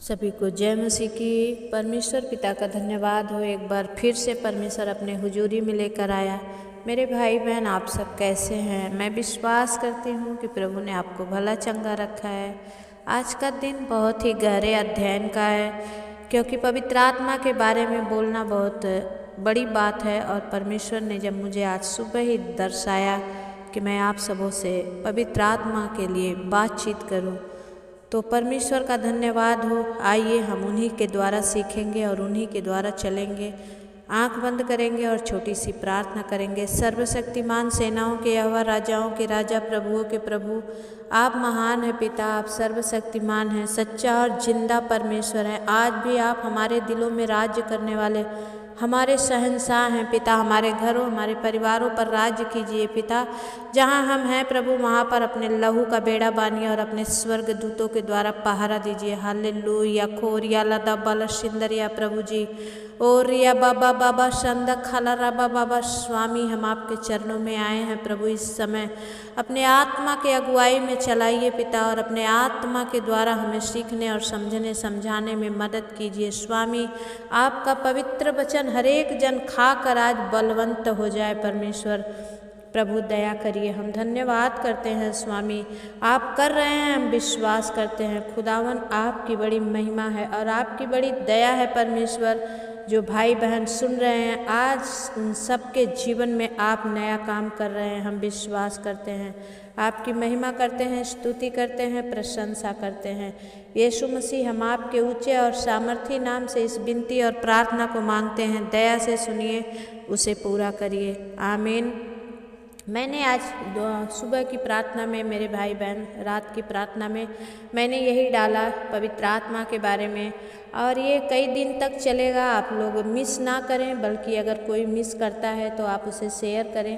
सभी को जय मसीह की। परमेश्वर पिता का धन्यवाद हो, एक बार फिर से परमेश्वर अपने हुजूरी में लेकर आया। मेरे भाई बहन, आप सब कैसे हैं? मैं विश्वास करती हूँ कि प्रभु ने आपको भला चंगा रखा है। आज का दिन बहुत ही गहरे अध्ययन का है, क्योंकि पवित्र आत्मा के बारे में बोलना बहुत बड़ी बात है। और परमेश्वर ने जब मुझे आज सुबह ही दर्शाया कि मैं आप सबों से पवित्र आत्मा के लिए बातचीत करूं, तो परमेश्वर का धन्यवाद हो। आइए हम उन्हीं के द्वारा सीखेंगे और उन्हीं के द्वारा चलेंगे। आंख बंद करेंगे और छोटी सी प्रार्थना करेंगे। सर्वशक्तिमान सेनाओं के यहोवा, राजाओं के राजा, प्रभुओं के प्रभु, आप महान हैं पिता, आप सर्वशक्तिमान हैं, सच्चा और जिंदा परमेश्वर हैं। आज भी आप हमारे दिलों में राज्य करने वाले हमारे शहंशाह हैं पिता। हमारे घरों, हमारे परिवारों पर राज्य कीजिए पिता। जहाँ हम हैं प्रभु, वहाँ पर अपने लहू का बेड़ा बानिए और अपने स्वर्ग दूतों के द्वारा पहरा दीजिए। हालेलुया। खोरिया लदा बल शिंदरिया प्रभु जी, ओरिया बाबा बाबा शंद खाला राबा बाबा। स्वामी, हम आपके चरणों में आए हैं प्रभु। इस समय अपने आत्मा के अगुवाई में चलाइए पिता, और अपने आत्मा के द्वारा हमें सीखने और समझने समझाने में मदद कीजिए। स्वामी, आपका पवित्र वचन हरेक जन खाकर आज बलवंत हो जाए। परमेश्वर प्रभु दया करिए। हम धन्यवाद करते हैं स्वामी, आप कर रहे हैं, हम विश्वास करते हैं। खुदावन, आपकी बड़ी महिमा है और आपकी बड़ी दया है परमेश्वर। जो भाई बहन सुन रहे हैं, आज उन सबके जीवन में आप नया काम कर रहे हैं, हम विश्वास करते हैं। आपकी महिमा करते हैं, स्तुति करते हैं, प्रशंसा करते हैं। यीशु मसीह, हम आपके ऊंचे और सामर्थी नाम से इस विनती और प्रार्थना को मांगते हैं। दया से सुनिए, उसे पूरा करिए। आमीन। मैंने आज सुबह की प्रार्थना में, मेरे भाई बहन, रात की प्रार्थना में मैंने यही डाला पवित्र आत्मा के बारे में, और ये कई दिन तक चलेगा। आप लोग मिस ना करें, बल्कि अगर कोई मिस करता है तो आप उसे शेयर करें।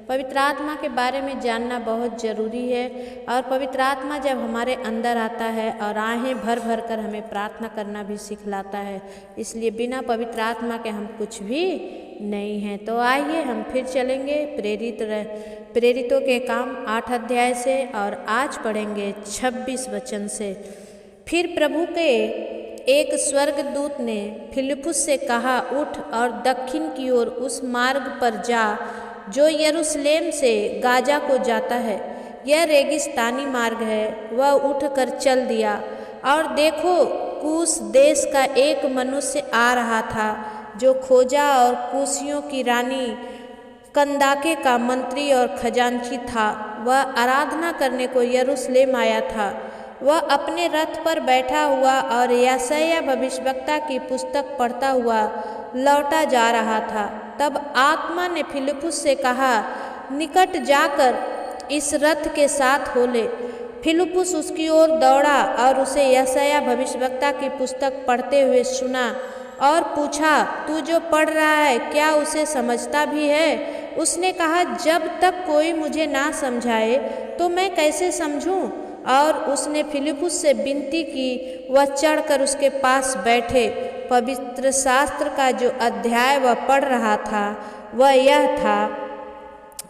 पवित्र आत्मा के बारे में जानना बहुत ज़रूरी है। और पवित्र आत्मा जब हमारे अंदर आता है और आहें भर भर कर हमें प्रार्थना करना भी सिखलाता है, इसलिए बिना पवित्र आत्मा के हम कुछ भी नहीं हैं। तो आइए हम फिर चलेंगे प्रेरितों के काम 8 अध्याय से, और आज पढ़ेंगे 26 वचन से। फिर प्रभु के एक स्वर्गदूत ने फिलिप्पुस से कहा, उठ और दक्षिण की ओर उस मार्ग पर जा जो यरूशलेम से गाजा को जाता है। यह रेगिस्तानी मार्ग है। वह उठकर चल दिया, और देखो, कूश देश का एक मनुष्य आ रहा था, जो खोजा और कूशियों की रानी कंदाके का मंत्री और खजांची था। वह आराधना करने को यरूशलेम आया था। वह अपने रथ पर बैठा हुआ और यशायाह भविष्यवक्ता की पुस्तक पढ़ता हुआ लौटा जा रहा था। तब आत्मा ने फिलिप्पुस से कहा, निकट जाकर इस रथ के साथ हो ले। फिलिप्पुस उसकी ओर दौड़ा और उसे यशायाह भविष्यवक्ता की पुस्तक पढ़ते हुए सुना और पूछा, तू जो पढ़ रहा है, क्या उसे समझता भी है? उसने कहा, जब तक कोई मुझे ना समझाए तो मैं कैसे समझूं? और उसने फिलिप्पुस से विनती की, वह चढ़कर उसके पास बैठे। पवित्र शास्त्र का जो अध्याय वह पढ़ रहा था वह यह था,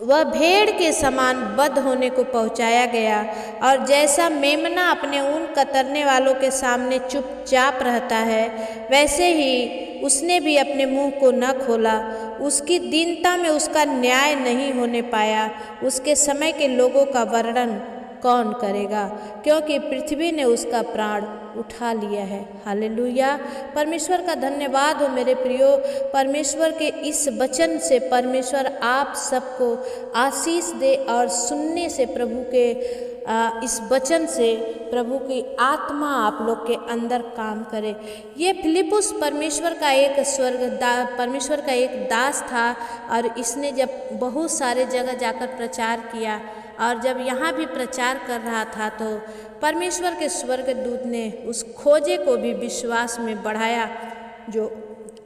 वह भेड़ के समान बद्ध होने को पहुंचाया गया, और जैसा मेमना अपने ऊन कतरने वालों के सामने चुपचाप रहता है, वैसे ही उसने भी अपने मुंह को न खोला। उसकी दीनता में उसका न्याय नहीं होने पाया। उसके समय के लोगों का वर्णन कौन करेगा, क्योंकि पृथ्वी ने उसका प्राण उठा लिया है। हालेलुया। परमेश्वर का धन्यवाद हो मेरे प्रियो। परमेश्वर के इस वचन से परमेश्वर आप सबको आशीष दे, और सुनने से प्रभु के इस वचन से प्रभु की आत्मा आप लोग के अंदर काम करे। ये फिलिप्पुस परमेश्वर का एक दास था, और इसने जब बहुत सारे जगह जाकर प्रचार किया, और जब यहाँ भी प्रचार कर रहा था, तो परमेश्वर के स्वर्गदूत ने उस खोजे को भी विश्वास में बढ़ाया जो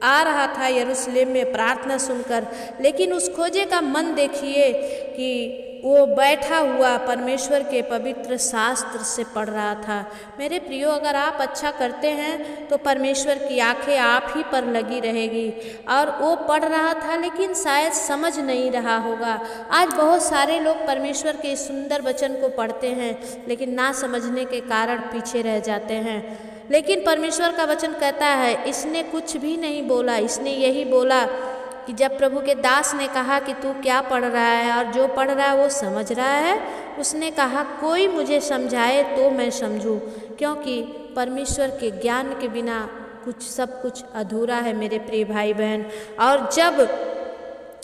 आ रहा था यरूशलेम में प्रार्थना सुनकर। लेकिन उस खोजे का मन देखिए कि वो बैठा हुआ परमेश्वर के पवित्र शास्त्र से पढ़ रहा था। मेरे प्रियो, अगर आप अच्छा करते हैं तो परमेश्वर की आंखें आप ही पर लगी रहेगी। और वो पढ़ रहा था, लेकिन शायद समझ नहीं रहा होगा। आज बहुत सारे लोग परमेश्वर के इस सुंदर वचन को पढ़ते हैं, लेकिन ना समझने के कारण पीछे रह जाते हैं। लेकिन परमेश्वर का वचन कहता है इसने कुछ भी नहीं बोला, इसने यही बोला कि जब प्रभु के दास ने कहा कि तू क्या पढ़ रहा है और जो पढ़ रहा है वो समझ रहा है, उसने कहा कोई मुझे समझाए तो मैं समझूं, क्योंकि परमेश्वर के ज्ञान के बिना सब कुछ अधूरा है मेरे प्रिय भाई बहन। और जब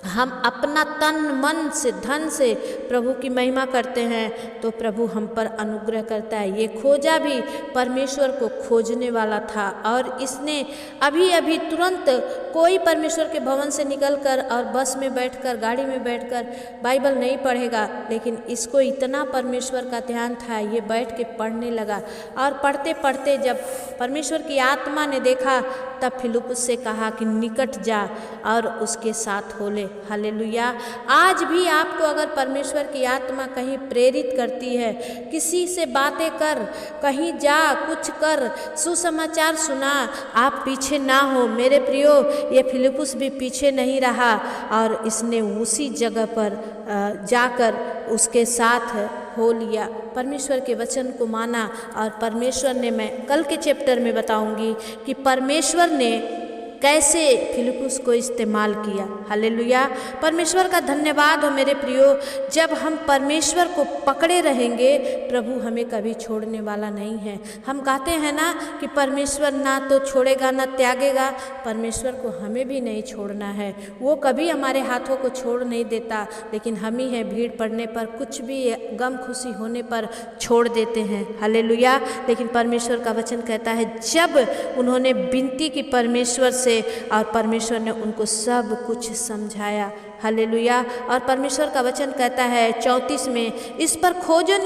हम अपना तन मन से धन से प्रभु की महिमा करते हैं तो प्रभु हम पर अनुग्रह करता है। ये खोजा भी परमेश्वर को खोजने वाला था और इसने अभी अभी तुरंत कोई परमेश्वर के भवन से निकलकर और बस में बैठकर गाड़ी में बैठकर बाइबल नहीं पढ़ेगा, लेकिन इसको इतना परमेश्वर का ध्यान था, ये बैठ के पढ़ने लगा। और पढ़ते पढ़ते जब परमेश्वर की आत्मा ने देखा तब फिलिप्पुस से कहा कि निकट जा और उसके साथ हो ले। हालेलुया। आज भी आपको अगर परमेश्वर की आत्मा कहीं प्रेरित करती है, किसी से बातें कर, कहीं जा, कुछ कर, सुसमाचार सुना, आप पीछे ना हो मेरे प्रियो। ये फिलिप्पुस भी पीछे नहीं रहा और इसने उसी जगह पर जाकर उसके साथ हो लिया, परमेश्वर के वचन को माना। और परमेश्वर ने, मैं कल के चैप्टर में बताऊंगी कि परमेश्वर ने कैसे फिलिप्पुस को इस्तेमाल किया। हालेलुया। परमेश्वर का धन्यवाद हो मेरे प्रियो। जब हम परमेश्वर को पकड़े रहेंगे प्रभु हमें कभी छोड़ने वाला नहीं है। हम कहते हैं ना कि परमेश्वर ना तो छोड़ेगा ना त्यागेगा, परमेश्वर को हमें भी नहीं छोड़ना है। वो कभी हमारे हाथों को छोड़ नहीं देता, लेकिन हम ही है भीड़ पड़ने पर, कुछ भी गम खुशी होने पर छोड़ देते हैं। हालेलुया। लेकिन परमेश्वर का वचन कहता है जब उन्होंने विनती की परमेश्वर से और परमेश्वर ने उनको सब कुछ समझाया। हालेलुया। और परमेश्वर का वचन कहता है 34 में, इस पर खोजे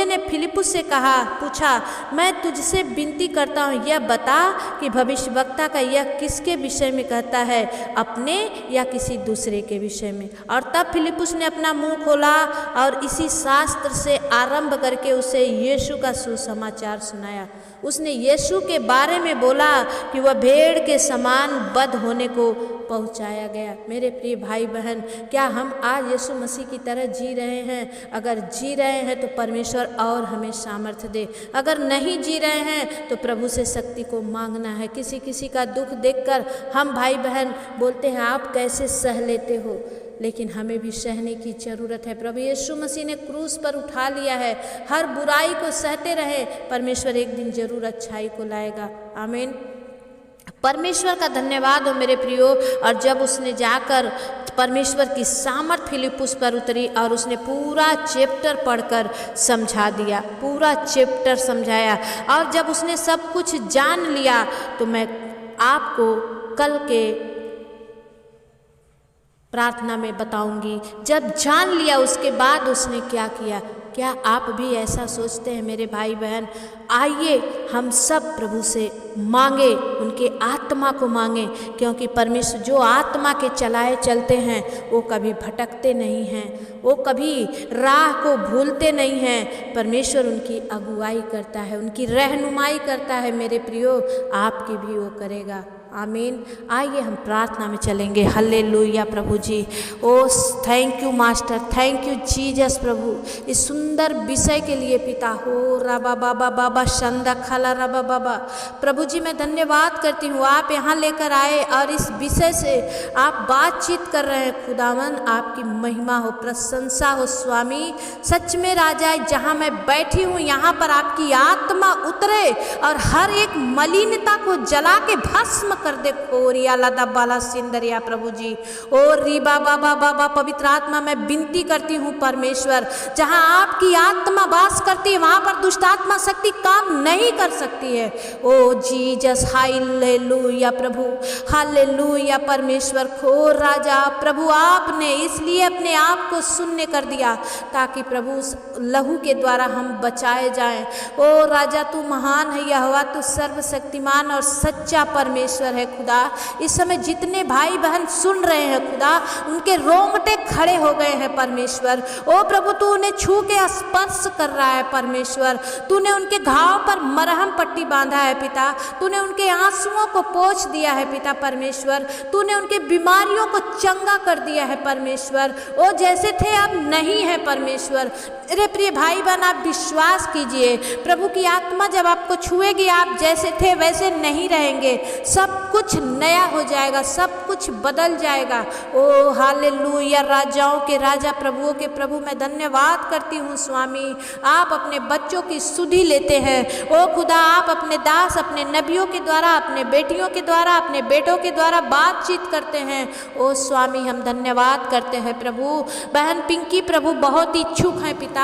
ने फिलिप्पुस से पूछा, मैं तुझसे विनती करता हूँ यह बता कि भविष्यवक्ता का यह किसके विषय में कहता है, अपने या किसी दूसरे के विषय में। और तब फिलिप्पुस ने अपना मुंह खोला और इसी शास्त्र से आरंभ करके उसे यीशु का सुसमाचार सुनाया। उसने यीशु के बारे में बोला कि वह भेड़ के समान बध होने को पहुंचाया गया। मेरे प्रिय भाई बहन, क्या हम आज यीशु मसीह की तरह जी रहे हैं? अगर जी रहे हैं तो परमेश्वर और हमें सामर्थ्य दे। अगर नहीं जी रहे हैं तो प्रभु से शक्ति को मांगना है। किसी का दुख देखकर हम भाई बहन बोलते हैं आप कैसे सह लेते हो, लेकिन हमें भी सहने की ज़रूरत है। प्रभु यीशु मसीह ने क्रूस पर उठा लिया है। हर बुराई को सहते रहे, परमेश्वर एक दिन जरूर अच्छाई को लाएगा। आमीन। परमेश्वर का धन्यवाद हो मेरे प्रियो। और जब उसने जाकर परमेश्वर की सामर्थ फिलिप्पुस पर उतरी और उसने पूरा चैप्टर पढ़कर समझा दिया, पूरा चैप्टर समझाया। और जब उसने सब कुछ जान लिया तो मैं आपको कल के प्रार्थना में बताऊंगी। जब जान लिया उसके बाद उसने क्या किया। क्या आप भी ऐसा सोचते हैं मेरे भाई बहन? आइए हम सब प्रभु से मांगे, उनके आत्मा को मांगे, क्योंकि परमेश्वर जो आत्मा के चलाए चलते हैं वो कभी भटकते नहीं हैं, वो कभी राह को भूलते नहीं हैं। परमेश्वर उनकी अगुवाई करता है, उनकी रहनुमाई करता है। मेरे प्रियो, आपकी भी वो करेगा। आमीन। आइए हम प्रार्थना में चलेंगे। हल्लेलुया प्रभु जी। Oh thank you master, thank you Jesus प्रभु, इस सुंदर विषय के लिए पिता हो रबा बाबा बाबा शंदा खाला रबा बाबा। प्रभु जी मैं धन्यवाद करती हूँ, आप यहाँ लेकर आए और इस विषय से आप बातचीत कर रहे हैं। खुदावन आपकी महिमा हो, प्रशंसा हो स्वामी। सच में राजा, जहाँ मैं बैठी हूँ यहाँ पर आपकी आत्मा उतरे और हर एक मलिनता को जला के भस्म कर दे। खोरिया लदा बाला सिंदरिया प्रभु जी। ओ रीबा बाबा बाबा, पवित्र आत्मा मैं विनती करती हूँ परमेश्वर, जहाँ आपकी आत्मा वास करती है वहाँ पर दुष्ट आत्मा शक्ति काम नहीं कर सकती है। ओ जीसस, हालेलुया प्रभु, हालेलुया परमेश्वर। खो राजा प्रभु, आपने इसलिए अपने आप को शून्य कर दिया ताकि प्रभु लहू के द्वारा हम बचाए जाएं। ओ राजा तू महान है यहोवा, तू सर्वशक्तिमान और सच्चा परमेश्वर परमेश्वर है खुदा। इस समय जितने भाई बहन सुन रहे हैं खुदा, उनके रोंगटे खड़े हो गए हैं परमेश्वर। ओ प्रभु, तू उन्हें छू के स्पर्श कर रहा है परमेश्वर। तूने उनके घाव पर मरहम पट्टी बांधा है पिता। तूने उनके आंसुओं को पोंछ दिया है पिता परमेश्वर। तूने उनके बीमारियों को चंगा कर दिया है परमेश्वर। ओ जैसे थे अब नहीं है परमेश्वर। मेरे प्रिय भाई बहन, आप विश्वास कीजिए, प्रभु की आत्मा जब आपको छुएगी, आप जैसे थे वैसे नहीं रहेंगे। सब कुछ नया हो जाएगा, सब कुछ बदल जाएगा। ओ हालेलुया। राजाओं के राजा, प्रभुओं के प्रभु, मैं धन्यवाद करती हूँ स्वामी। आप अपने बच्चों की सुधि लेते हैं। ओ खुदा, आप अपने दास, अपने नबियों के द्वारा, अपने बेटियों के द्वारा, अपने बेटों के द्वारा बातचीत करते हैं। ओ स्वामी, हम धन्यवाद करते हैं प्रभु। बहन पिंकी प्रभु बहुत इच्छुक हैं पिता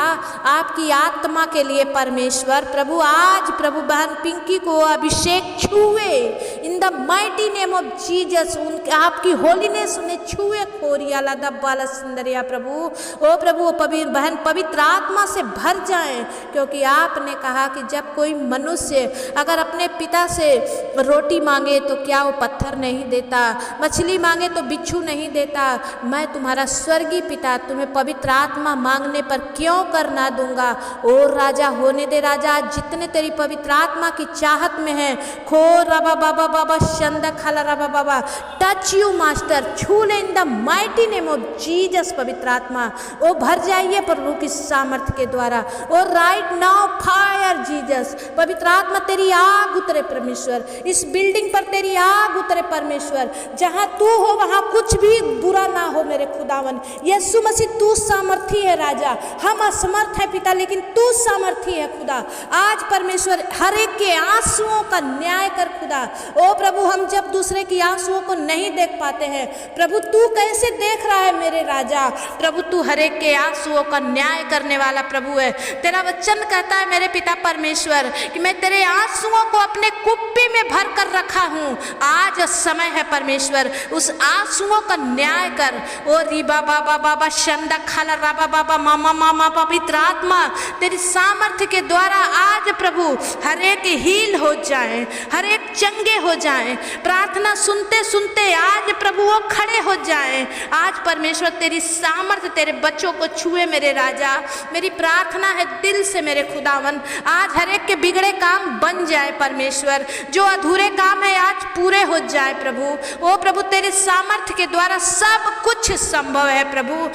आपकी आत्मा के लिए परमेश्वर। प्रभु आज प्रभु बहन पिंकी को अभिषेक छुए in the mighty name of Jesus. उनके आपकी होलीनेस उन्हें छुए। खोरियाला दब्बाला सुंदरिया प्रभु। ओ प्रभु, वो बहन पवित्र आत्मा से भर जाएं, क्योंकि आपने कहा कि जब कोई मनुष्य अगर अपने पिता से रोटी मांगे तो क्या वो पत्थर नहीं देता, मछली मांगे तो बिच्छू नहीं देता। मैं तुम्हारा स्वर्गीय पिता तुम्हें पवित्र आत्मा मांगने पर क्यों कर ना दूंगा। ओ राजा होने दे राजा, आज जितने तेरी पवित्र आत्मा की चाहत में है, खो रबा बाबा बाबा शंदा खाला रबा बाबा, टच यू मास्टर, छू ले in the mighty name of Jesus. पवित्र आत्मा ओ भर जाइए प्रभु की सामर्थ्य के द्वारा। ओ राइट नाउ फायर जीसस। पवित्र आत्मा तेरी आग उतरे परमेश्वर, इस बिल्डिंग पर तेरी आग उतरे परमेश्वर। जहां तू हो वहां कुछ भी बुरा ना हो मेरे खुदावन। यीशु मसीह तू सामर्थी है राजा, हम असमर्थ है पिता, लेकिन तू सामर्थी है खुदा। आज परमेश्वर हर एक के आंसुओं का न्याय कर खुदा। ओ प्रभु, हम जब दूसरे की आंसुओं को नहीं देख पाते हैं, प्रभु तू कैसे देख रहा है मेरे राजा। प्रभु तू हर एक के आंसुओं का न्याय करने वाला प्रभु है। तेरा वचन कहता है मेरे पिता परमेश्वर कि मैं तेरे आंसुओं को अपने कुप्पी में भर कर रखा हूँ। आज समय है परमेश्वर, उस आंसुओं का न्याय कर। ओ रीबा बाबा बाबा शंदा खाला राबा बाबा मामा मामा। पवित्र आत्मा तेरी सामर्थ्य के द्वारा आज प्रभु हर एक हील हो जाए, हर एक चंगे हो जाए। प्रार्थना सुनते सुनते आज प्रभु वो खड़े हो जाए। आज परमेश्वर तेरी सामर्थ्य तेरे बच्चों को छुए मेरे राजा। मेरी प्रार्थना है दिल से मेरे खुदावन, आज हर एक के बिगड़े काम बन जाए परमेश्वर। जो अधूरे काम है आज पूरे हो जाए प्रभु। ओ प्रभु, तेरे सामर्थ्य के द्वारा सब कुछ संभव है प्रभु।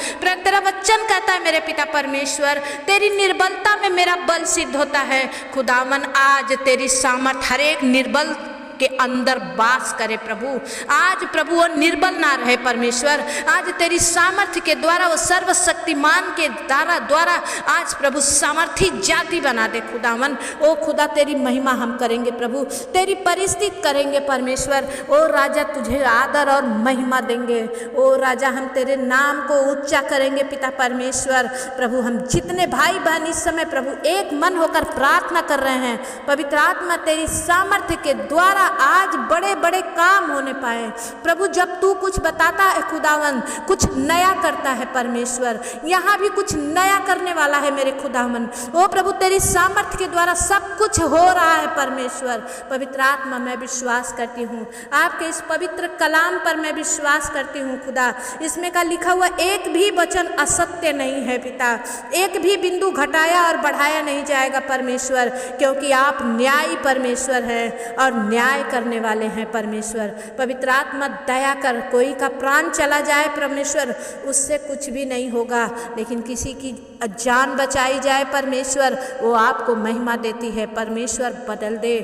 तेरा वचन कहता है मेरे पिता परमेश्वर, तेरी निर्बलता में मेरा बल सिद्ध होता है। खुदावन आज तेरी सामर्थ हर एक निर्बल के अंदर वास करे प्रभु। आज प्रभु वो निर्बल ना रहे परमेश्वर। आज तेरी सामर्थ्य के द्वारा वो सर्वशक्तिमान के द्वारा आज प्रभु सामर्थी जाति बना दे खुदावन। ओ खुदा, तेरी महिमा हम करेंगे प्रभु, तेरी परिस्थिति करेंगे परमेश्वर। ओ राजा, तुझे आदर और महिमा देंगे। ओ राजा, हम तेरे नाम को ऊंचा करेंगे पिता परमेश्वर। प्रभु, हम जितने भाई बहन इस समय प्रभु एक मन होकर प्रार्थना कर रहे हैं, पवित्र आत्मा तेरी सामर्थ्य के द्वारा आज बड़े बड़े काम होने पाए प्रभु। जब तू कुछ बताता है खुदावन, कुछ नया करता है परमेश्वर। यहाँ भी कुछ नया करने वाला है मेरे खुदावन। ओ प्रभु, तेरी सामर्थ्य के द्वारा सब कुछ हो रहा है परमेश्वर। पवित्र आत्मा, मैं विश्वास करती हूँ आपके इस पवित्र कलाम पर, मैं विश्वास करती हूँ खुदा। इसमें का लिखा हुआ एक भी वचन असत्य नहीं है पिता, एक भी बिंदु घटाया और बढ़ाया नहीं जाएगा परमेश्वर, क्योंकि आप न्यायी परमेश्वर हैं और न्याय करने वाले हैं परमेश्वर। पवित्र आत्मा, दया कर, कोई का प्राण चला जाए परमेश्वर उससे कुछ भी नहीं होगा, लेकिन किसी की जान बचाई जाए परमेश्वर, वो आपको महिमा देती है परमेश्वर। बदल दे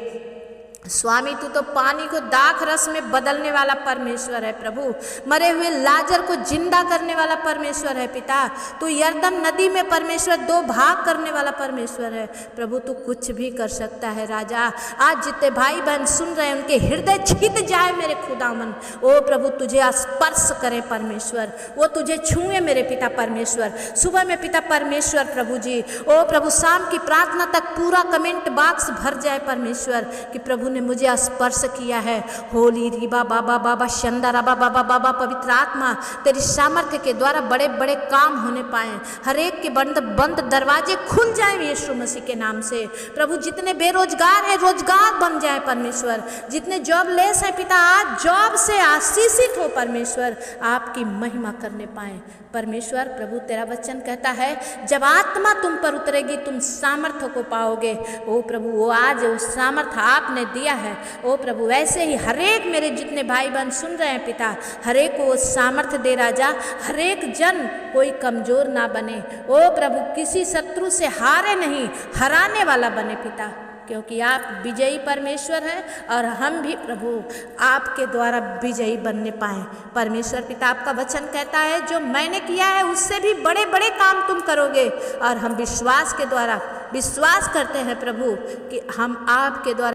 स्वामी, तू तो पानी को दाख रस में बदलने वाला परमेश्वर है प्रभु। मरे हुए लाजर को जिंदा करने वाला परमेश्वर है पिता। तू यरदन नदी में परमेश्वर दो भाग करने वाला परमेश्वर है प्रभु। तू कुछ भी कर सकता है राजा। आज जितने भाई बहन सुन रहे हैं उनके हृदय छिद जाए मेरे खुदावन। ओ प्रभु, तुझे स्पर्श करे परमेश्वर, वो तुझे छुए मेरे पिता परमेश्वर। सुबह में पिता परमेश्वर प्रभु जी, ओ प्रभु, शाम की प्रार्थना तक पूरा कमेंट बॉक्स भर जाए परमेश्वर कि प्रभु ने मुझे स्पर्श किया है। होली रिबा बाबा बाबा शंदा रबा बाबा बाबा, पवित्र आत्मा तेरी सामर्थ्य के द्वारा बड़े बड़े काम होने पाए, हर एक के बंद बंद दरवाजे खुल जाएं यीशु मसीह के नाम से। प्रभु जितने बेरोजगार हैं रोजगार बन जाए परमेश्वर, जितने जॉबलेस हैं पिता आज जॉब से आशीषित हो परमेश्वर, आपकी महिमा करने पाए परमेश्वर। प्रभु तेरा वचन कहता है जब आत्मा तुम पर उतरेगी तुम सामर्थ्य को पाओगे। ओ प्रभु वो आज वो सामर्थ्य आपने दिया है। ओ प्रभु वैसे ही हर एक मेरे जितने भाई बहन सुन रहे हैं पिता, हर एक को वो सामर्थ्य दे राजा, हर एक जन कोई कमजोर ना बने। ओ प्रभु किसी शत्रु से हारे नहीं, हराने वाला बने पिता, क्योंकि आप विजयी परमेश्वर हैं और हम भी प्रभु आपके द्वारा विजयी बनने पाएँ परमेश्वर पिता। आपका वचन कहता है जो मैंने किया है उससे भी बड़े बड़े काम तुम करोगे, और हम विश्वास के द्वारा विश्वास करते हैं प्रभु कि हम आपके द्वारा